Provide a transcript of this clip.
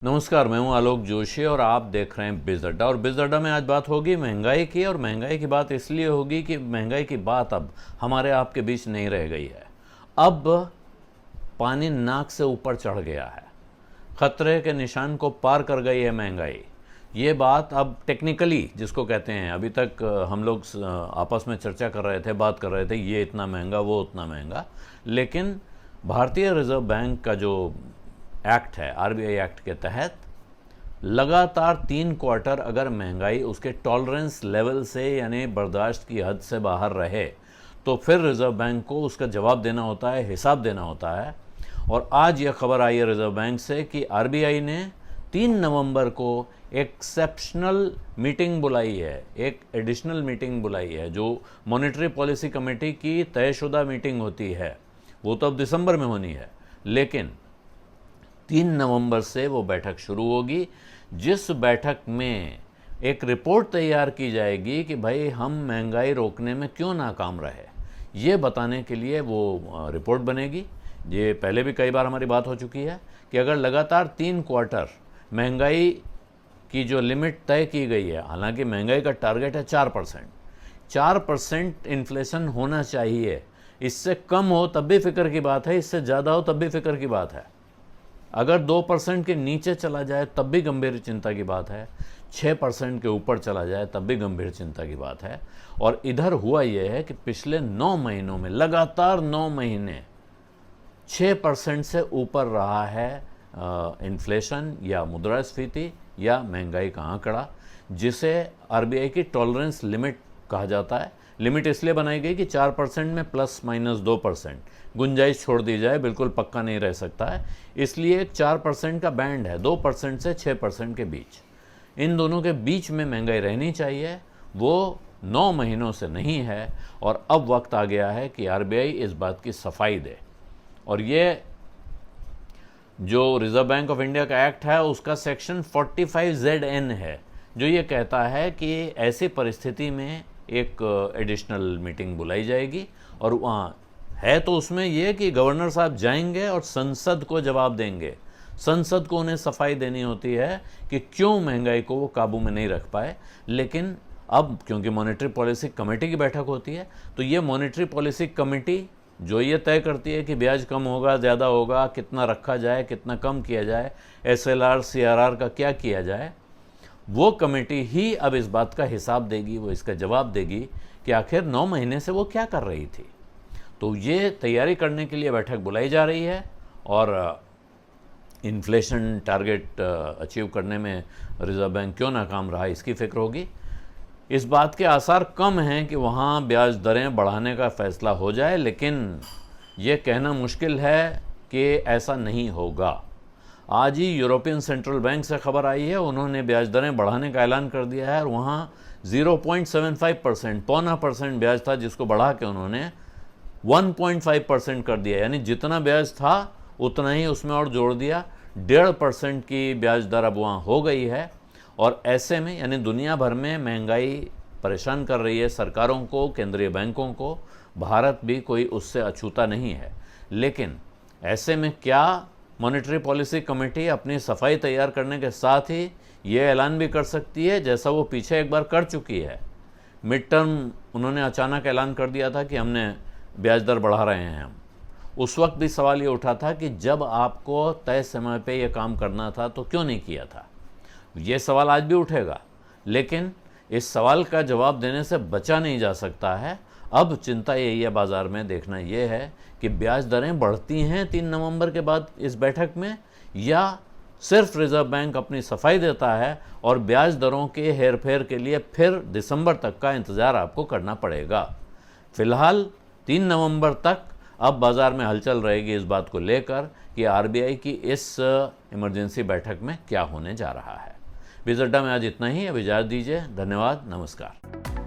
नमस्कार, मैं हूं आलोक जोशी और आप देख रहे हैं बिज़ अड्डा। और बिज़ अड्डा में आज बात होगी महंगाई की। और महंगाई की बात इसलिए होगी कि महंगाई की बात अब हमारे आपके बीच नहीं रह गई है। अब पानी नाक से ऊपर चढ़ गया है, खतरे के निशान को पार कर गई है महंगाई। ये बात अब टेक्निकली जिसको कहते हैं, अभी तक हम लोग आपस में चर्चा कर रहे थे, बात कर रहे थे, ये इतना महंगा, वो उतना महंगा। लेकिन भारतीय रिजर्व बैंक का जो एक्ट है, आरबीआई एक्ट के तहत लगातार 3 क्वार्टर अगर महंगाई उसके टॉलरेंस लेवल से यानी बर्दाश्त की हद से बाहर रहे तो फिर रिजर्व बैंक को उसका जवाब देना होता है, हिसाब देना होता है। और आज यह खबर आई है रिजर्व बैंक से कि आरबीआई ने 3 नवंबर को एक्सेप्शनल मीटिंग बुलाई है, एक एडिशनल मीटिंग बुलाई है। जो मॉनेटरी पॉलिसी कमेटी की तयशुदा मीटिंग होती है वो तो अब दिसंबर में होनी है, लेकिन 3 नवंबर से वो बैठक शुरू होगी, जिस बैठक में एक रिपोर्ट तैयार की जाएगी कि भाई हम महंगाई रोकने में क्यों नाकाम रहे। ये बताने के लिए वो रिपोर्ट बनेगी। ये पहले भी कई बार हमारी बात हो चुकी है कि अगर लगातार 3 क्वार्टर महंगाई की जो लिमिट तय की गई है, हालांकि महंगाई का टारगेट है 4% इन्फ्लेशन होना चाहिए। इससे कम हो तब भी फिक्र की बात है, इससे ज़्यादा हो तब भी फिक्र की बात है। अगर 2% के नीचे चला जाए तब भी गंभीर चिंता की बात है, 6% के ऊपर चला जाए तब भी गंभीर चिंता की बात है। और इधर हुआ यह है कि पिछले 9 महीनों में लगातार 9 महीने 6% से ऊपर रहा है इन्फ्लेशन या मुद्रास्फीति या महंगाई का आंकड़ा, जिसे आरबीआई की टॉलरेंस लिमिट कहा जाता है। लिमिट इसलिए बनाई गई कि 4% में ±2% गुंजाइश छोड़ दी जाए, बिल्कुल पक्का नहीं रह सकता है, इसलिए 4% का बैंड है, 2% से 6% के बीच। इन दोनों के बीच में महंगाई रहनी चाहिए, वो 9 महीनों से नहीं है। और अब वक्त आ गया है कि आरबीआई इस बात की सफाई दे। और ये जो रिजर्व बैंक ऑफ इंडिया का एक्ट है उसका सेक्शन 45ZN है, जो ये कहता है कि ऐसी परिस्थिति में एक एडिशनल मीटिंग बुलाई जाएगी। और वहाँ है तो उसमें यह कि गवर्नर साहब जाएंगे और संसद को जवाब देंगे। संसद को उन्हें सफाई देनी होती है कि क्यों महंगाई को वो काबू में नहीं रख पाए। लेकिन अब क्योंकि मॉनेटरी पॉलिसी कमेटी की बैठक होती है, तो ये मॉनेटरी पॉलिसी कमेटी जो ये तय करती है कि ब्याज कम होगा, ज़्यादा होगा, कितना रखा जाए, कितना कम किया जाए, SLR CRR का क्या किया जाए, वो कमेटी ही अब इस बात का हिसाब देगी, वो इसका जवाब देगी कि आखिर 9 महीने से वो क्या कर रही थी। तो ये तैयारी करने के लिए बैठक बुलाई जा रही है। और इन्फ्लेशन टारगेट अचीव करने में रिजर्व बैंक क्यों नाकाम रहा, इसकी फिक्र होगी। इस बात के आसार कम हैं कि वहाँ ब्याज दरें बढ़ाने का फैसला हो जाए, लेकिन ये कहना मुश्किल है कि ऐसा नहीं होगा। आज ही यूरोपियन सेंट्रल बैंक से खबर आई है, उन्होंने ब्याज दरें बढ़ाने का ऐलान कर दिया है। और वहाँ 0.75%, 0.25% ब्याज था, जिसको बढ़ा के उन्होंने 1.5% कर दिया। यानी जितना ब्याज था उतना ही उसमें और जोड़ दिया। 1.5% की ब्याज दर अब वहाँ हो गई है। और ऐसे में यानी दुनिया भर में महंगाई परेशान कर रही है सरकारों को, केंद्रीय बैंकों को। भारत भी कोई उससे अछूता नहीं है। लेकिन ऐसे में क्या मॉनेटरी पॉलिसी कमेटी अपनी सफाई तैयार करने के साथ ही ये ऐलान भी कर सकती है, जैसा वो पीछे एक बार कर चुकी है। मिड टर्म उन्होंने अचानक ऐलान कर दिया था कि हमने ब्याज दर बढ़ा रहे हैं हम। उस वक्त भी सवाल ये उठा था कि जब आपको तय समय पे ये काम करना था तो क्यों नहीं किया था। ये सवाल आज भी उठेगा, लेकिन इस सवाल का जवाब देने से बचा नहीं जा सकता है। अब चिंता यही है बाज़ार में, देखना ये है कि ब्याज दरें बढ़ती हैं 3 नवंबर के बाद इस बैठक में, या सिर्फ रिजर्व बैंक अपनी सफाई देता है और ब्याज दरों के हेरफेर के लिए फिर दिसंबर तक का इंतज़ार आपको करना पड़ेगा। फिलहाल 3 नवंबर तक अब बाज़ार में हलचल रहेगी इस बात को लेकर कि आरबीआई की इस इमरजेंसी बैठक में क्या होने जा रहा है। बिज़ अड्डा में आज इतना ही। अब इजाज़त दीजिए। धन्यवाद, नमस्कार।